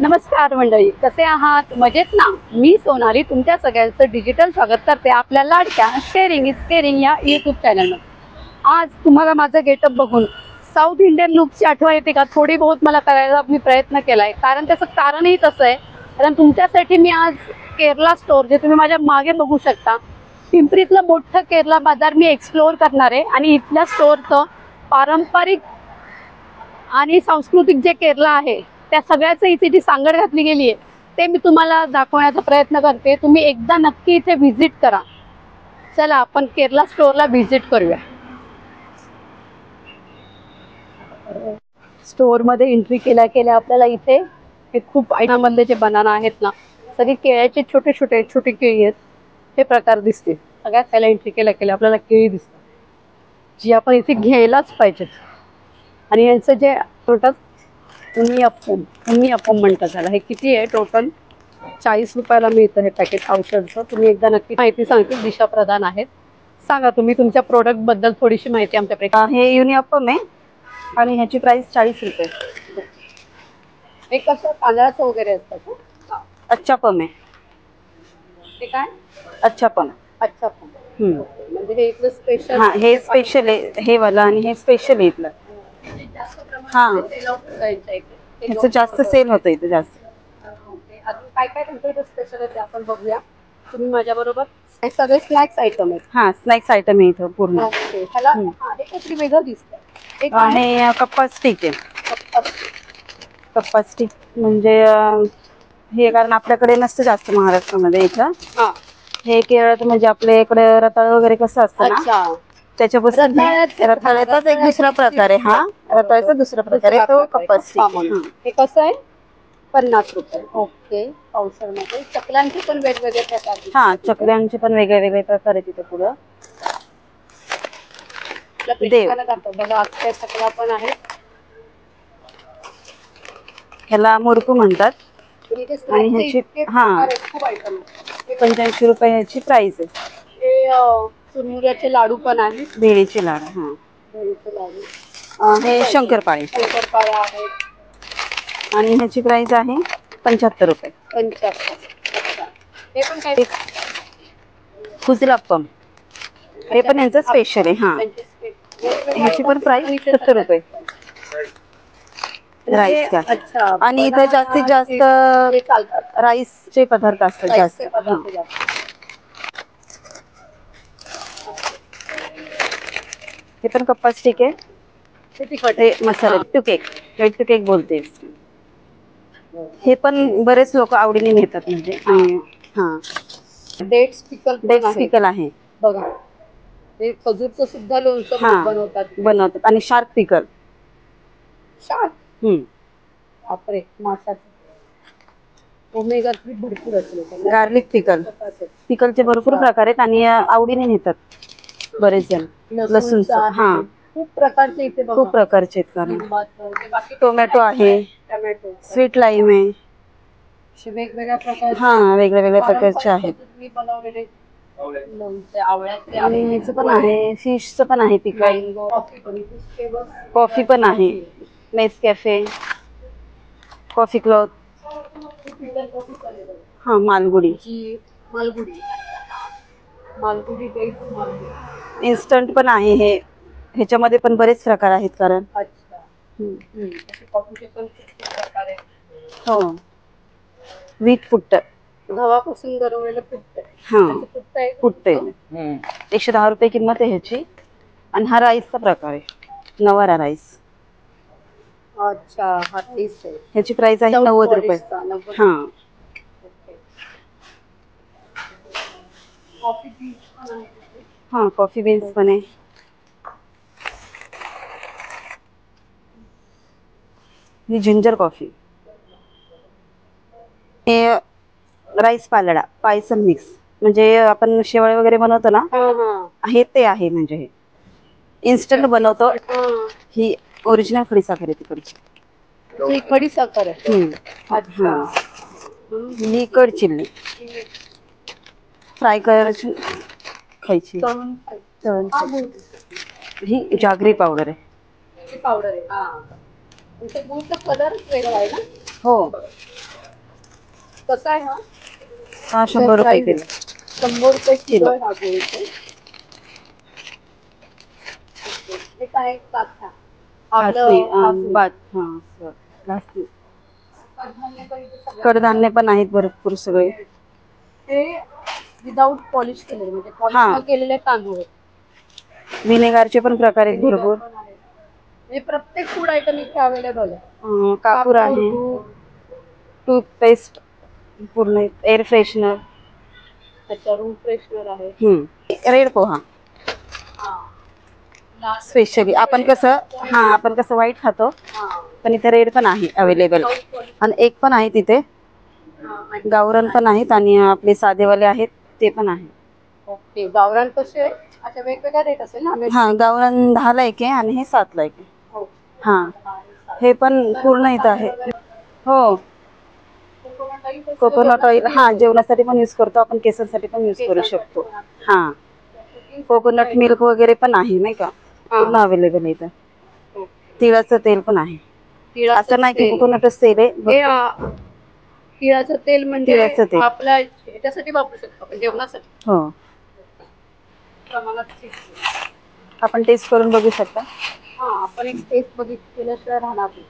नमस्कार मंडळी, कसे आहात? मजेत ना? मी सोनाली तुमच्या सगळ्यांचं डिजिटल स्वागत करते आपल्या लाडक्या शेअरिंग इज केअरिंग या यूट्यूब चॅनलवर. आज तुम्हाला माझं गेटअप बघून साऊथ इंडियन लुकची आठवण येते का? थोडी बहुत मला करायला मी प्रयत्न केला आहे, कारण त्याचं कारणही तसं आहे. कारण तुमच्यासाठी मी आज केरला स्टोअर, जे तुम्ही माझ्या मागे बघू शकता, पिंपरीतलं मोठं केरला बाजार मी एक्सप्लोअर करणार आहे. आणि इथल्या स्टोअरचं पारंपरिक आणि सांस्कृतिक जे केरला आहे त्या सगळ्याचं इथे जी सांगड घातली गेली आहे ते मी तुम्हाला दाखवण्याचा प्रयत्न करते. तुम्ही एकदा नक्की इथे व्हिजिट करा. चला आपण केरला स्टोअरला व्हिजिट करूया. स्टोअरमध्ये एंट्री केल्या केल्या आपल्याला इथे हे खूप आयटममधले जे बनाना आहेत ना, सगळे केळ्याचे छोटे छोटे केळी आहेत हे प्रकार दिसते. सगळ्यात पहिला एंट्री केल्या केल्या आपल्याला केळी दिसतात, जी आपण इथे घ्यायलाच पाहिजेत. आणि यांचं जे टोटल उन्नी अप्पम म्हणतात त्याला. हे किती आहे? टोटल 40 रुपयाला मिळतं हे पॅकेट औषधचं. तुम्ही एकदा नक्की माहिती सांगते. दिशा प्रधान आहेत. सांगा तुम्ही तुमच्या प्रोडक्टबद्दल थोडीशी माहिती आमच्याकडे. हे युनी अप्पम आहे आणि ह्याची प्राइस 40 रुपये. हे कसं तांदळाचं वगैरे असतं का? अच्छापम आहे ते काय? अच्छापम. अच्छापम. म्हणजे हे इथलं स्पेशल. हां, हे स्पेशल आहे हे वाला, आणि हे स्पेशल आहे इथलं. हां, ह्याचं जास्त सेल होतं इथं जास्त. अजून काय काय तुमचं स्पेशल आहे ते आपण बघूया. तुम्ही माझ्या बरोबर. हे सगळे स्नॅक्स आयटम आहेत. हां, स्नॅक्स आयटम आहे इथं पूर्ण. ओके. ह्याला हे काहीतरी वेगळं दिसतं. हे कप्पा स्टिक आहे. कप्पा स्टिक म्हणजे हे, कारण आपल्याकडे नसतं जास्त महाराष्ट्रामध्ये इथं. हे केरळात म्हणजे आपल्या इकडे रताळ वगैरे कसं असतं ना, त्याच्यापासून रताळ्याचाच एक दुसरा प्रकार आहे. हा रताळ्याचा दुसरा प्रकार आहे तो कप्पा स्टिक. हे कसं आहे? 50 रुपये. ओके. पावसाळ्यामध्ये चकल्यांचे पण वेगवेगळे प्रकार. हा, चकल्यांचे पण वेगळे वेगळे प्रकार आहेत तिथे पुढं. बघा अख्ख्या चकल्या पण आहेत. ह्याला मुरकू म्हणतात. आणि ह्याची 85 रुपये ह्याची प्राइस आहे. हे चुरमुऱ्याचे लाडू पण आहेत. भेळीचे लाडू. हा, भेळीचे लाडू. हे शंकरपाळी आहेत. आणि ह्याची प्राइस आहे 75 रुपये. 75. हे पण काय? खुजलाप्पम, हे पण यांचं स्पेशल आहे. हा, ह्याची पण प्राइस 70 रुपये. राईस का? आणि इथे जास्तीत जास्त राईसचे पदार्थ असतात जास्त. हे पण कप्पा स्टिक आहे. हे मसाला टू केक बोलते. हे पण बरेच लोक आवडीने घेतात म्हणजे. हा, डेट्स पिकल आहे बघा. हे खजूरचं सुद्धा लोणचं बनवतात. आणि शार्क पिकल. बापरे, माशाचं ओमेगा 3 भरपूर असेल. गार्लिक पिकलचे भरपूर प्रकार आहेत आणि आवडीने घेतात बरेच जण. लसूण. हा, खूप प्रकारचे इथे खूप प्रकारचे आहेत. टोमॅटो आहे, स्वीट लाईम आहे. वेगवेगळ्या प्रकारचे. हा, वेगवेगळ्या प्रकारचे आहेत. आणि ह्याचं पण आहे, फिशचं पण आहे पिकल. कॉफी पण आहे, नेसकॅफे, कॉफी क्लॉथ. हा, मालगुडी. इन्स्टंट पण आहे हे. ह्याच्यामध्ये पण बरेच प्रकार आहेत. कारण हो, वीट पुट्ट, गव्हापासून बनवलेलं पुट्ट. हा, पुट्ट 110 रुपये किंमत आहे ह्याची. आणि हा राईसचा प्रकार आहे, नवारा राईस. अच्छा, हा राईस आहे. ह्याची प्राइस आहे 90 रुपये. हा, कॉफी बीन्स पण आहे. ही जिंजर कॉफी. हे राईस पायसम मिक्स, म्हणजे आपण शेवाळे वगैरे बनवतो ना, हे ते आहे. म्हणजे हे इन्स्टंट बनवतो. ही ओरिजिनल खडीसाखर आहे तिकडची. खडीसाखर आहे. ही कड चिल्ली फ्राय करायची, खायची. ही जागरी पावडर आहे. तुमच्या गुळचा कलरच वेगळा आहे ना. हो. कसा आहे हा? हा 100 रुपये किलो. 100 रुपये किलो आहे हा गुळ इथे. हे काय साचा आपलं कडधान्य पण आहेत भरपूर सगळे. हे विदाउट पॉलिश केलेले म्हणजे पॉलिश केलेले तांदूळ. विनेगरचे पण प्रकार आहेत भरपूर. म्हणजे प्रत्येक फूड आयटम इथे अवेलेबल आहे. कापूर आहे, टूथपेस्ट, पूर्ण एअर फ्रेशनर, अच्छा रूम फ्रेशनर आहे. रेड पोहा स्पेशली आपण कसं व्हाईट खातो, पण इथे रेड पण आहे अवेलेबल. आणि एक पण आहे तिथे गावरान पण आहेत आणि आपले साधेवाले आहेत ते पण आहे. ओके. गावरान कसे आहे? अच्छा वेगवेगळा रेट असेल ना. हा गावरान 10 ला एक आहे आणि हे 7 ला एक आहे. हा हे पण पूर्ण इथं आहे. हो कोकोनट ऑइल हा जेवणासाठी पण यूज करतो आपण, केसांसाठी पण यूज करू शकतो. हा कोकोनट मिल्क वगैरे पण आहे नाही का, पूर्ण अवेलेबल इथं. तिळाचं तेल पण आहे. असं नाही की कोकोनटच तेल आहे. तिळाचं तेल म्हणजे तिळाचं तेल आपल्या ह्याच्यासाठी वापरू शकतो आपण जेवणासाठी. हो आपण टेस्ट करून बघू शकता. हा आपण एक टेस्ट केल्याशिवाय राहणार नाही.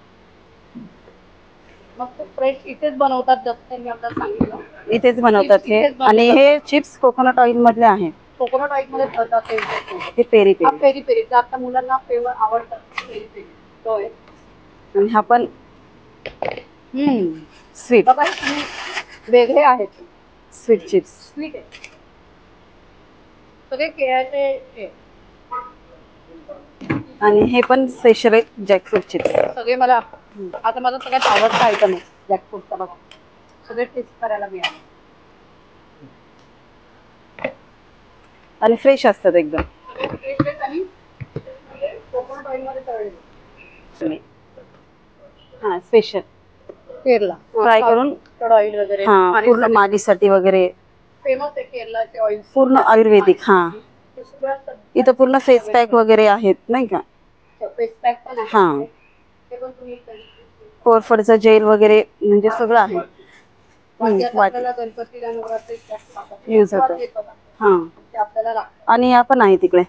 मग ते फ्रेश इथेच बनवतात जसं त्यांनी आपल्याला सांगितलं. इथेच बनवतात हे. आणि हे चिप्स कोकोनट ऑइल मधले आहेत. कोकोनट ऑइल मध्ये बनवतात हे पेरी पेरी. पेरी पेरी आता मुलांना फ्लेवर आवडतात. पेरी पेरी तो आहे. आणि हा पण स्वीट बघा वेगळे आहेत. Sweet chips. स्वीट आहे सगळे केळ्याचे. आणि हे पण स्पेशल आहेत जॅकफ्रूट चिप्स. सगळे मला आता माझा सगळ्यात आवडता आयटम आहे जॅकफ्रूटचा. बघा सगळे टेस्ट करायला मिळाले आणि फ्रेश असतात एकदम. कोकोनट ऑइल मध्ये तळलेले. हा स्पेशल केरला फ्राय करून ऑइल वगैरे पूर्ण मालीसाठी वगैरे फेमस आहे केरलाचे ऑइल. पूर्ण आयुर्वेदिक. हा इथं पूर्ण फेस पॅक वगैरे आहेत नाही का. फेस पॅक पण आहे. हा कोरफडचं जेल वगैरे म्हणजे सगळं आहे. गणपतीला यूज होतं. हा आणि या पण आहे तिकडे.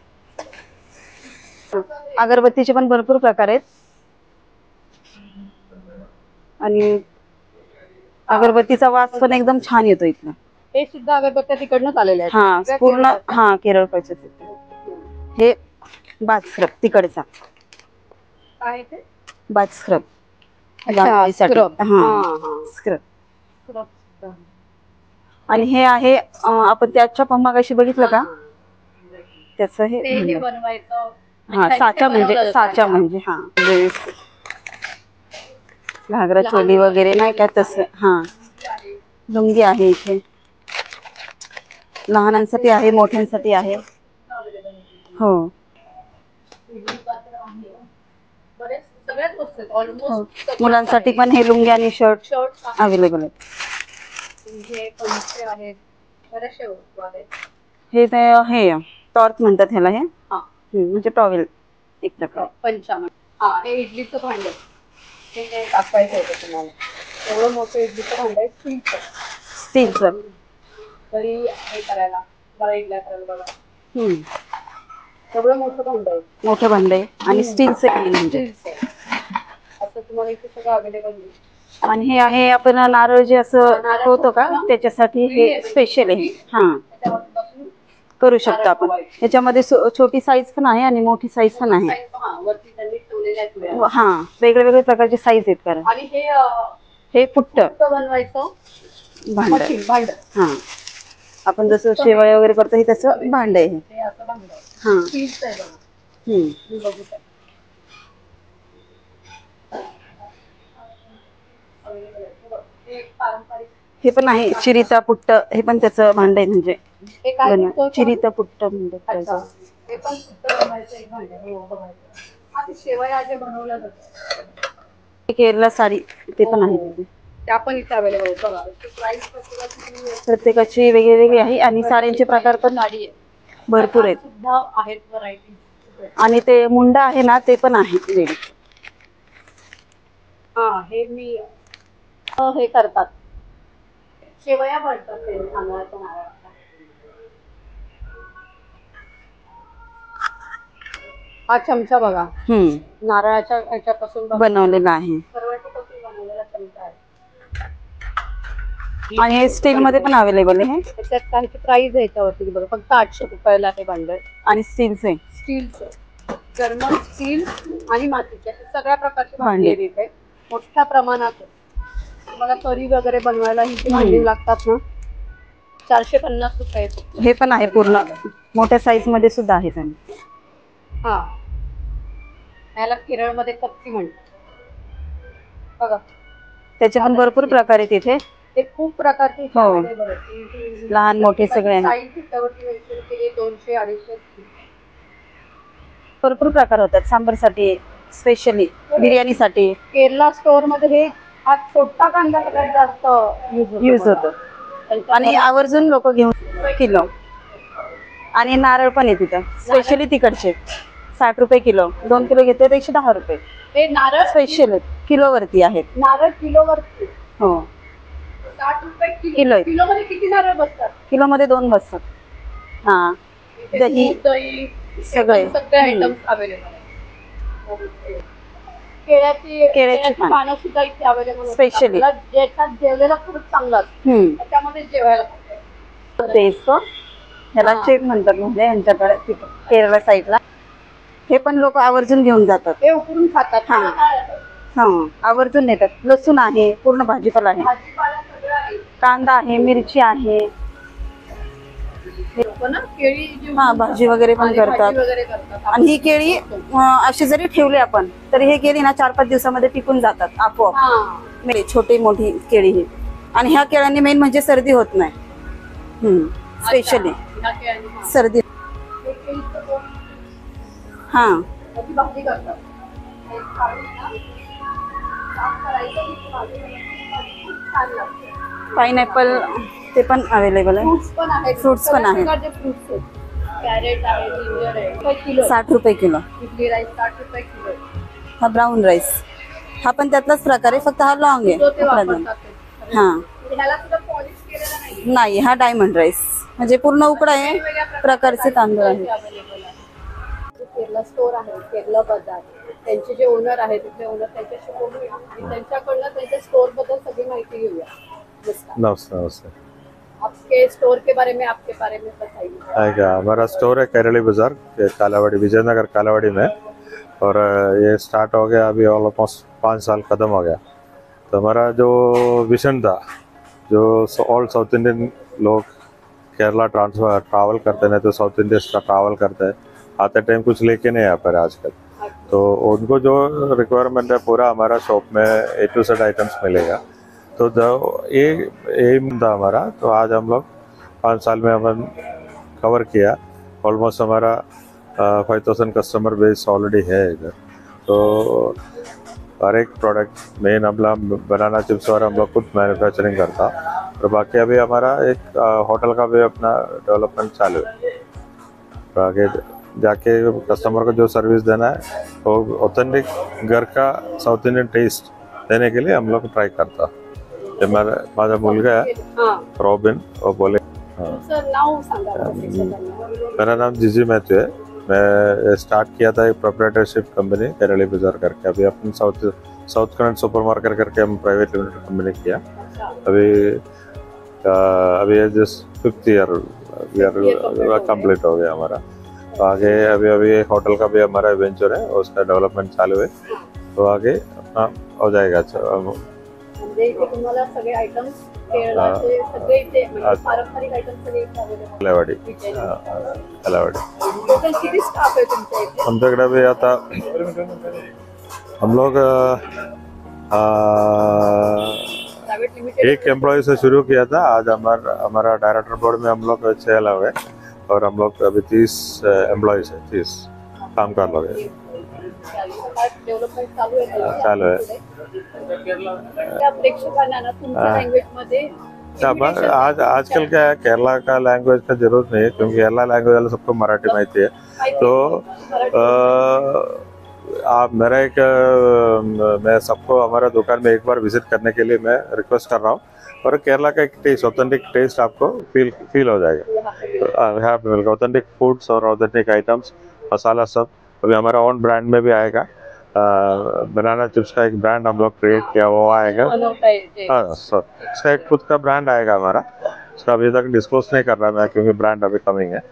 अगरबत्तीचे पण भरपूर प्रकार आहेत. आणि अगरबत्तीचा वास पण एकदम छान येतो इथला. हे सुद्धा अगरबत्त्या तिकडनंच आलेल्या आहेत. हा पूर्ण केरळकडचे. हे बाथस्क्रब तिकडचा. काय ते बाथस्क्रब. स्क्रब. आणि हे आहे आपण त्याच्या मगाशी बघितलं का त्याच हे बनवायचं. साचा म्हणजे हा घागरा चोली वगैरे नाही का तसं. हा लुंगी आहे इथे. लहानांसाठी आहे, मोठ्यांसाठी आहे. हो मुलांसाठी पण हे लुंगी आणि शर्ट अवेलेबल आहेत. हे टॉर्च म्हणतात ह्याला. हे म्हणजे टॉवेल एक प्रकार. हे इडलीचं भांड हे दाखवायचं होतं तुम्हाला. एवढं मोठं इडलीचं भांड आहे स्टीलचं. तरी हे करायला मला इडल्या करायला बघा. एवढं मोठं भांड आहे आणि स्टीलचं म्हणजे असं तुम्हाला इथे सगळं अवेलेबल आहे. आणि हे आहे आपण नारळ जे असं होतो का त्याच्यासाठी हे स्पेशल आहे. हा करू शकतो आपण. याच्यामध्ये छोटी साईज पण आहे आणि मोठी साईज पण आहे. हा वेगवेगळ्या प्रकारचे साईज आहेत. कारण आणि हे पुट्ट बनवायचं भांड. हा आपण जसं शेवया वगैरे करतो हे तसं भांड आहे. हा हे पण आहे चिरिता पुट्ट. हे पण त्याचं भांड आहे. म्हणजे चिरिता पुट्ट म्हणजे शेवया जे बनवल्या जातात. केरला साडी ते पण आहे. त्या पण इथे अवेलेबल प्रत्येकाची वेगळी आहे. आणि साड्यांचे प्रकार पण भरपूर आहेत. आणि ते मुंडा आहे ना ते पण आहे रेडी. हा हे मी हे करतात, शेवया भरतात ते तांदळाच्या नारळाच्या. हा चमचा बघा, नारळाच्या ह्याच्यापासून बनवलेला आहे सर्वांपासून बनवलेला चमचा आहे. आणि हे स्टील मध्ये पण अवेलेबल आहे. त्याच्यात काही प्राइस आहे याच्यावरती बघा, फक्त 800 रुपयाला हे बंडल. आणि स्टीलचे, जर्मन स्टील आणि मातीचे सगळ्या प्रकारचे भांडी आहेत इथे मोठ्या प्रमाणात. तुम्हाला करी वगैरे बनवायला ही जी भांडी लागतात ना, 450 रुपये. हे पण आहे पूर्ण मोठ्या साईज मध्ये सुद्धा आहे. हा, याला केरळमध्ये कप्पी म्हणतात बघा. त्याचे पण भरपूर प्रकार आहेत इथे. ते खूप प्रकारचे हो, लहान मोठे सगळे 200 250 भरपूर प्रकार होतात. सांबारसाठी, स्पेशली बिर्याणीसाठी. केरला स्टोअर मध्ये हे हा छोटा कांदा सगळ्यात जास्त यूज होतो. आणि आवर्जून लोक घेऊन किलो. आणि नारळ पण आहे तिथं स्पेशली तिकडचे 60 रुपये किलो. 2 किलो घेतले तर 110 रुपये. ते नारळ स्पेशल किलो वरती आहेत. नारळ किलो वरती हो, 60 रुपये किलो. किलो मध्ये किती नारळ बसतात? किलो मध्ये 2 बसतात. हा, दही सगळे आयटम्स अवेलेबल आहेत. केळ्याची पानं सुद्धा इथे अवेलेबल स्पेशली. ज्याच्यात जेवलेला खूप चांगला असतो त्याच्यामध्ये जेवायला तेच ह्याला चेक म्हणतात. म्हणजे यांच्याकडे केरळ साईडला हे पण लोक आवर्जून घेऊन जातात. ते उकळून खातात. हा, आवर्जून नेतात. लसूण आहे, पूर्ण भाजीपाला आहे, कांदा आहे, मिरची आहे. हा, भाजी वगैरे पण करतात. आणि ही केळी अशी जरी ठेवली आपण तरी हे केळी ना 4-5 दिवसामध्ये टिकून जातात आपोआप. छोटी मोठी केळी ही. आणि ह्या केळ्यांनी मेन म्हणजे सर्दी होत नाही. स्पेशली सर्दी. हा, पाइनएपल ते पण अवेलेबल आहे. फ्रुट्स पण आहेत. कॅरेट आहे, जिंजर आहे. 60 रुपये किलो. इडली राईस 60 रुपये किलो. हा ब्राऊन राईस, हा पण त्यातलाच प्रकार आहे, फक्त हा लॉंग आहे. हा, नाही, हा डायमंड राईस म्हणजे पूर्ण उकडा आहे प्रकारचे तांदूळ आहेत. केरला स्टोर आहे, केरला बाजार. त्यांचे जे ओनर आहेत तिथले ओनर, त्यांच्याशी बोलूया आणि त्यांच्याकडनं त्यांच्या स्टोर बद्दल सगळी माहिती घेऊया. नमस्ते. आपके स्टोर के बारे में, आपके बारे में बताइए. क्या हमारा स्टोर है केरली बाजार, कालावाड़ी, विजयनगर कालावाड़ी में. और ये स्टार्ट हो गया अभी ऑलमोस्ट 5 साल कदम हो गया. तो हमारा जो विजन था, जो ऑल साउथ इंडियन लोग केरला ट्रैवल करते हैं, तो साउथ इंडिया ट्रैवल करते हैं, आते टाइम कुछ लेके नहीं आ पा रहे आजकल. तो उनको जो रिक्वायरमेंट है पूरा हमारा शॉप में A to Z आइटम्स मिलेगा. तो ये एम था हमारा. तो आज हम लोग 5 साल में हमने कवर किया. ऑलमोस्ट हमारा 5000 कस्टमर बेस ऑलरेडी है इधर. तो हर एक प्रोडक्ट मेन हम लोग बनाना चिप्स और हम लोग खुद मैन्युफैक्चरिंग करता. और बाकी अभी हमारा एक होटल का भी अपना डेवलपमेंट चालू है. तो आगे जाके कस्टमर को जो सर्विस देना है वो ऑथेंटिक घर का साउथ इंडियन टेस्ट देने के लिए हम लोग ट्राई करता. ये माझा मुलगा है रॉबिन, वो बोले. मेरा नाम जीजी मैथ्यू है. मैं स्टार्ट किया था एक प्रोप्राइटरशिप कंपनी केरली बाजार करके. अभी अपन साउथ कनेक्ट सुपरमार्केट करके हम प्राइवेट लिमिटेड कंपनी किया. अभी जस्ट 5th ईयर कंप्लीट हो गया हमारा. तो आगे अभी एक होटल का भी हमारा वेंचर है, उसका डेवलपमेंट चालू है. तो आगे अपना हो जाएगा. आमच्याकडे भी आता हम लोग एक एम्प्लॉय से शुरू किया था. आज हमारा डायरेक्टर बोर्ड में हम लोग 6 लोग हैं. और हम लोग अभी 30 एम्प्लॉयज है, 30 कामगार लोग हैं. चालू है. आज आजकल क्या है, केरला का लैंग्वेज का जरूरत नहीं है, क्योंकि केरला लैंग्वेज वाला सबको मराठी माहिती है. तो आप मेरा एक मैं सबको हमारा दुकान में एक बार विजिट करने के लिए मैं रिक्वेस्ट कर रहा हूँ, और केरला का एक टेस्ट, ऑथेंटिक टेस्ट आपको फील हो जाएगा। तो यहाँ पे मिलेगा ऑथेंटिक फूड्स और ऑथेंटिक आइटम्स, मसाला सब। अभी हमारा ओन ब्रांड में भी आएगा, बनाना चिप्स का एक ब्रांड हम लोग क्रिएट किया, वो आएगा। हाँ सर, इसका एक खुद का ब्रांड आएगा हमारा, उसका अभी तक डिस्क्लोज नहीं कर रहा मैं, क्योंकि ब्रांड अभी कमिंग है।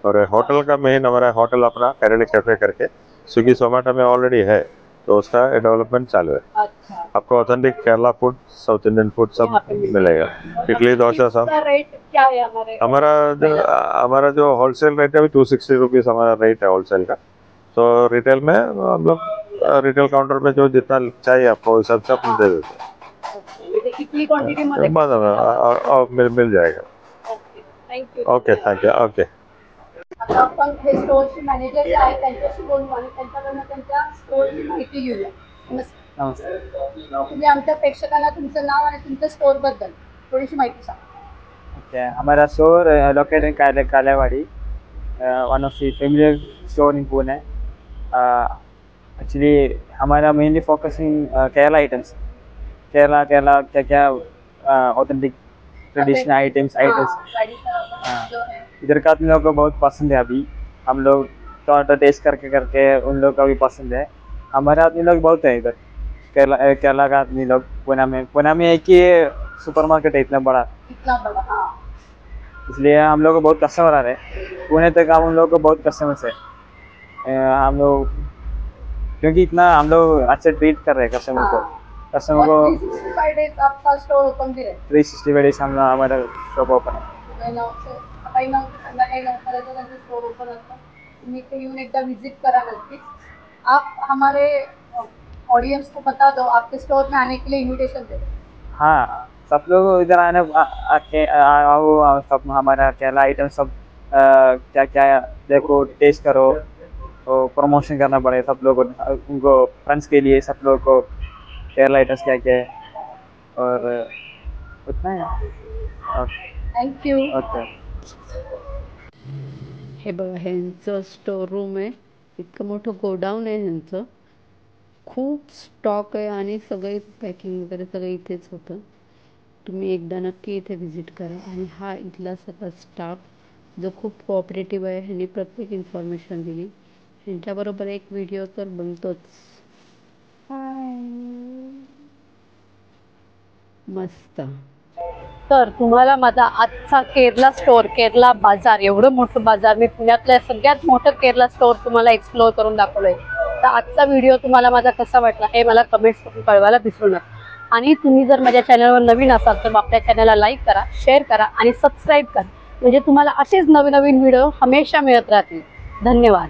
और होटल का मेन हमारा होटल अपना केरली कैफे करके स्विगी जोमेटो में ऑलरेडी है, तो उसका डेवलपमेंट चालू है। अच्छा, आपको authentic Kerala food, south Indian food सब मिलेगा, इडली डोसा सब। रेट क्या है हमारा जो होलसेल रेट है अभी 260 रुपीज़ हमारा रेट है होलसेल का। तो रिटेल में हम लोग रिटेल काउंटर पे जो जितना चाहिए आपको उस हिसाब से अपन दे देते हैं। कितनी क्वांटिटी मध्ये? मिल जाएगा। Thank you. Okay, thank you. Okay. आता आपण हे स्टोअरचे मॅनेजर जे आहेत त्यांच्याशी बोलू आणि त्यांच्याकडनं त्यांच्या स्टोअरची माहिती घेऊया। नमस्कार, नमस्ते. तुम्ही आमच्या प्रेक्षकांना तुमचं नाव आणि तुमच्या स्टोअर बद्दल थोडीशी माहिती सांगा। Okay. हमारा store located in Kalawadi, one of the familiar store in Pune. Actually हमारा mainly focusing Kerala items, Kerala क्या क्या ऑथेंटिक ट्रेडिशनल आइटम्स। इधर का आदमी लोग को बहुत पसंद है। अभी हम लोग थोड़ा टेस्ट करके उन लोग का भी पसंद है। हमारे आदमी लोग बहुत है इधर, केरला का आदमी लोग। पुणे में एक ही सुपरमार्केट है इतना बड़ा, हाँ। इसलिए हम लोग को बहुत कस्टमर आ रहे हैं। पुणे तक हम लोग को बहुत कस्टमर्स है। हम लोग क्योंकि इतना हम लोग अच्छे ट्रीट कर रहे हैं कस्टमर को। कस्टमर को 365 डेज आपका स्टोर ओपन भी रहता 365 डेज हम हमारा शॉप ओपन है। है। 9 से सकाळी 9 ते संध्याकाळी 9 पर्यंत त्यांचं स्टोर ओपन असतं। तुम्ही इथे येऊन एकदा विजिट करा नक्कीच। आप हमारे ऑडियंस को बता दो, आपके स्टोर में आने के लिए इनविटेशन दे। हाँ, सब लोग इधर आने आके आओ, सब हमारा केरला आइटम सब क्या क्या देखो, टेस्ट करो। तो प्रमोशन करना पड़े सब लोग उनको, फ्रेंड्स के लिए सब लोग को केरला आइटम्स क्या क्या है, और उतना है। Thank you. ओके। हे बघा, ह्यांचं स्टोर रूम आहे, इतकं मोठं गोडाऊन आहे ह्यांचं, खूप स्टॉक आहे आणि सगळे पॅकिंग वगैरे सगळं इथेच होतं। तुम्ही एकदा नक्की इथे व्हिजिट करा। आणि हा इथला सगळा स्टाफ जो खूप कोऑपरेटिव्ह आहे, ह्यांनी प्रत्येक इन्फॉर्मेशन दिली। ह्यांच्याबरोबर एक व्हिडिओ तर बनतोच। मस्त। तर तुम्हाला माझा आजचा केरला स्टोअर, केरला बाजार, एवढं मोठं बाजार, मी पुण्यातलं सगळ्यात मोठं केरला स्टोअर तुम्हाला एक्सप्लोअर करून दाखवलंय। तर आजचा व्हिडिओ तुम्हाला माझा कसा वाटला हे मला कमेंट्स करून कळवायला विसरू नका। आणि तुम्ही जर माझ्या चॅनलवर नवीन असाल तर आपल्या चॅनलला लाईक करा, शेअर करा आणि सबस्क्राईब करा, म्हणजे तुम्हाला असेच नवीन नवीन व्हिडिओ हमेशा मिळत राहतील। धन्यवाद।